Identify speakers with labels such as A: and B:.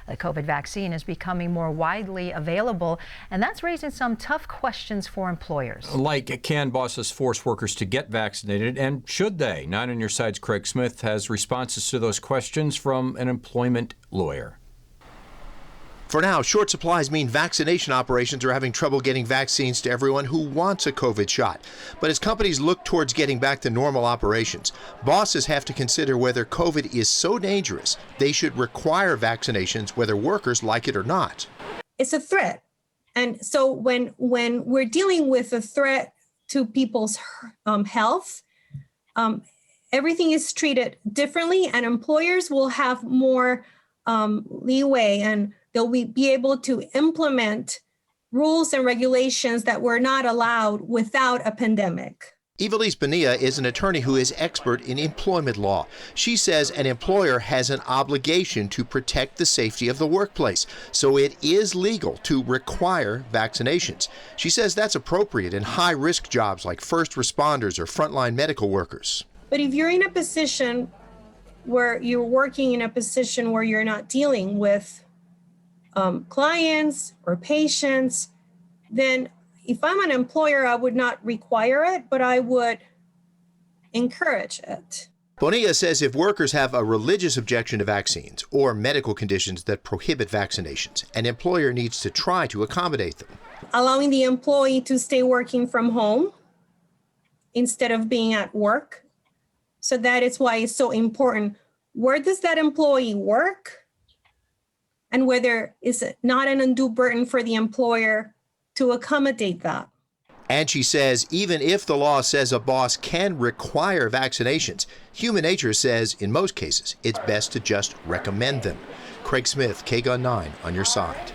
A: The COVID vaccine is becoming more widely available, and that's raising some tough questions for employers.
B: Like, can bosses force workers to get vaccinated, and should they? 9 on Your Side's Craig Smith has responses to those questions from an employment lawyer.
C: For now, short supplies mean vaccination operations are having trouble getting vaccines to everyone who wants a COVID shot. But as companies look towards getting back to normal operations, bosses have to consider whether COVID is so dangerous they should require vaccinations whether workers like it or not.
D: It's a threat. And so when we're dealing with a threat to people's health, everything is treated differently, and employers will have more leeway, and they'll be able to implement rules and regulations that were not allowed without a pandemic.
C: Ivelisse Bonilla is an attorney who is expert in employment law. She says an employer has an obligation to protect the safety of the workplace, so it is legal to require vaccinations. She says that's appropriate in high-risk jobs like first responders or frontline medical workers.
D: But if you're in a position where you're working in a position where you're not dealing with clients or patients, then if I'm an employer, I would not require it, but I would encourage it.
C: Bonilla says if workers have a religious objection to vaccines or medical conditions that prohibit vaccinations, an employer needs to try to accommodate them.
D: Allowing the employee to stay working from home instead of being at work. So that is why it's so important. Where does that employee work? And whether it's not an undue burden for the employer to accommodate that.
C: And she says even if the law says a boss can require vaccinations, human nature says in most cases it's best to just recommend them. Craig Smith, KGUN 9 on Your Side.